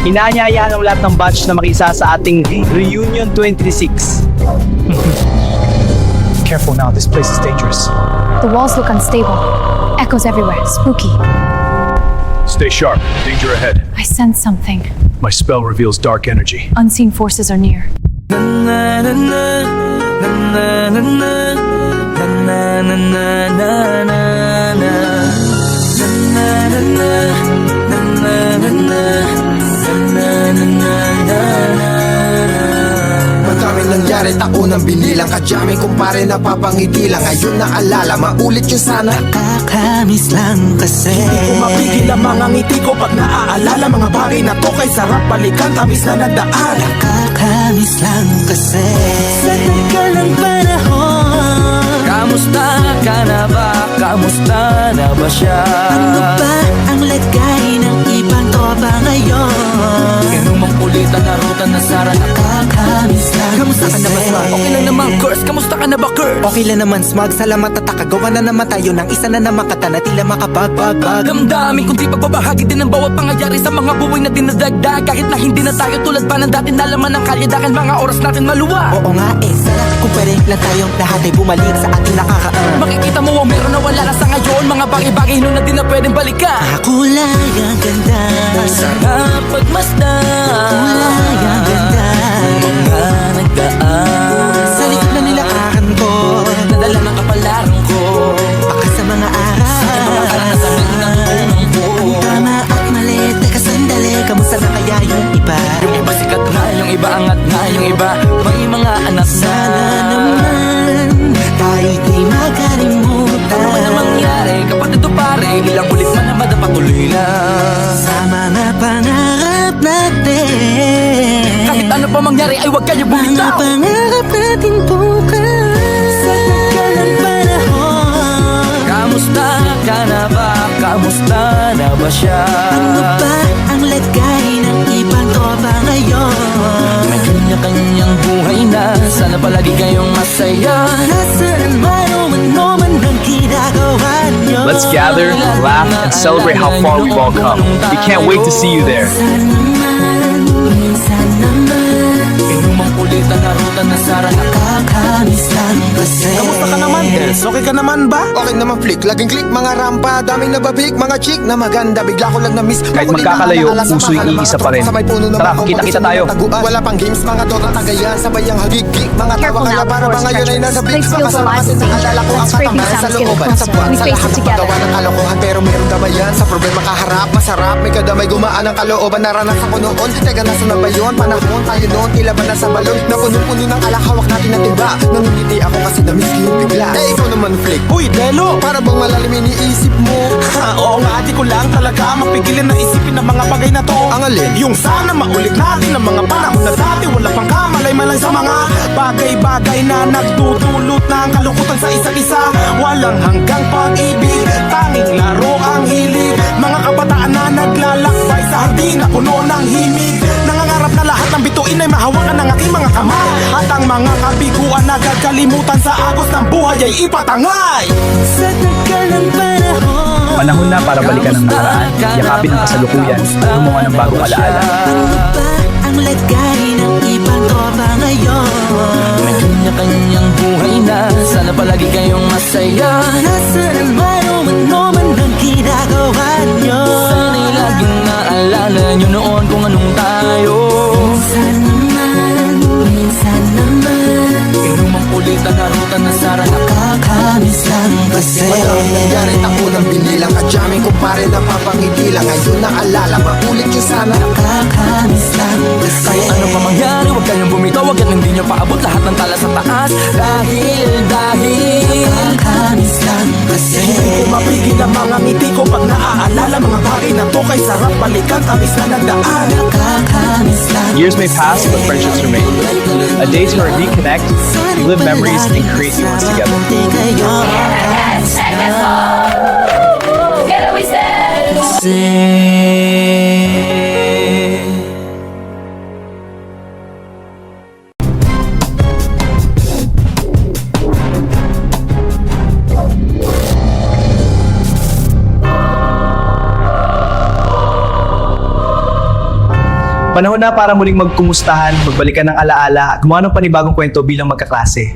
Inaanyaya ng lahat ng batch na makisa sa ating Reunion 26. Careful now, this place is dangerous. The walls look unstable. Echoes everywhere. Spooky. Stay sharp, danger ahead. I sense something. My spell reveals dark energy. Unseen forces are near. Madaming nangyari, taunang binilang kadyaming kumpare napapangiti lang. Ngayon naalala, maulit yun sana. Nakakamiss lang kasi Hindi ko mapigil ang mga ngiti ko pag naaalala. Mga bagay na to kay sarap balikan, tamis na nagdaan. Nakakamiss lang kasi sa tagal ng panahon. Kamusta ka na ba? Kamusta na ba siya? Ano ba ang lagay ng ibang tropa ngayon? Inumang kulitan na ruta na sara. Nakakamiss lang Kamusta ka na ba, Smug? Okay lang naman, Curse. Kamusta ka na ba, Curse? Okay lang naman, Smug. Salamat at nakagawa na naman tayo ng isa na naman kata na tila makapagbag. Damdamin kundi pagbabahagi din ng bawat pangyayari sa mga buhay na dinadagdag. Kahit na hindi na tayo tulad pa ng dati, nalaman ng kalyedakan, mga oras natin maluwa. Oo nga sana kung pwede lang tayong lahat ay bumalik sa ating nakakaan. Makikita mo ang meron na wala na sa ngayon. Mga bagay-bagay nun na di na pwedeng balikan. Kulay ang ganda, Sarap pagmasdan. kulay ang ganda. Mga nagdaan Sa likod na nilakaran ko, nadala ng kapalaran ko. baka sa mga araw. Mga karanasan ng unang ko. Tama at mali, teka sandali, kamusta na kaya yung iba? Yung iba sikat na, yung iba angat na, yung iba may mga anak na. Sana naman tayo'y di makalimutan. Ano ba na mangyari kapag ito pare? Ilang ulit man na madapatuloy na. Sa mga pangarap natin, Kahit ano pa mangyari ay huwag kayo mga bumitaw. pangarap natin bukas. Sa tagal ng panahon, Kamusta ka na ba? Kamusta na ba siya? ano ba ang lagay ng ibang tropa ngayon? May kanya-kanyang buhay na. Sana palagi kayong masaya. Nasaan man o ano man ang ginagawa nyo? Let's gather, laugh, and celebrate how far we've all come. We can't wait to see you there. Minsan naman Inumang kulitan na ruta na sara. nakakamiss lang kasi. Kamusta ka naman, Tess? Okay ka naman ba? Okay naman, Flick. Laging click, mga rampa. Daming nababik, mga chick na maganda. Bigla ko lang na-miss. Kahit Makulit magkakalayo, na alaala sa puso'y mahal, mga iisa pa tropa rin. sa may puno ng Tara, bakong kita-kita pag-isa tayo. ng taguan. Wala pang games, mga dota tagayan. Sabay ang hagig-gig, mga tawa Careful kaya now, para the ba forest ngayon ay treacherous. nasa Place beach. feels Makasama alive kasi with naalala ko ang danger. Scraping katangayan sa sounds get looban. Sa closer. buwan, We sa face lahat it ng together. paggawa ng kalokohan. Pero meron damayan, sa problema kaharap. Masarap, may kadamay gumaan ang kalooban. Naranasan ko noon, teka nasa na ba yun? Panahon tayo noon, tila ba nasa balon? Na puno-puno ng alak, hawak natin ang tiba. Nangingiti ako kasi na-miss ko yung bigla. Eh, ikaw naman, Flick. Uy, Delo! Para bang malalim iniisip mo? Oo nga, di ko lang talaga mapigilan na isipin ang mga bagay na to. Ang alin? Yung sana maulit natin ang mga panahon na dati. Wala pang kamalay-malay sa mga bagay-bagay na nagdudulot ng kalungkutan sa isa't isa. Walang hanggang pag-ibig, tanging laro ang hilig. Mga kabataan na naglalakbay sa hardin na puno ng himig. Nangangarap na lahat ng bituin ay mahawakan ng aking mga kamay. At ang mga kabiguan na gagalimutan sa agos ng buhay ay ipatangay. Sa tagal ng panahon, Panahon na para balikan ang nakaraan, yakapin ang kasalukuyan, at gumawa ng bagong alaala. ano ba ang lagay ng ibang tropa ngayon? May kanya-kanyang buhay na. Sana palagi kayong masaya. Nasaan man o ano man ang ginagawa nyo? Sana'y laging naalala nyo noon kung anong tayo. Minsan naman Inumang kulitan na ruta na sara. nakakamiss lang kasi. Madaming nangyari, taunang binilang kadyaming kumpare napapangiti lang. Ngayon naalala, maulit yun sana. Nakakamiss lang kasi. Kahit ano pa mangyari, huwag kayong bumitaw. Huwag yan hindi nyo paabot lahat ng tala sa taas. Dahil Nakakamiss lang kasi. Hindi ko mapigil ang mga ngiti ko pag naaalala. Mga bagay na to kay sarap balikan, tamis na nagdaan. Nakakamiss lang Years may pass, but friendships remain. A day to reconnect, relive memories, and create new ones together. Panahon na para muling magkumustahan, magbalikan ng alaala at gumawa ng panibagong kwento bilang magkaklase.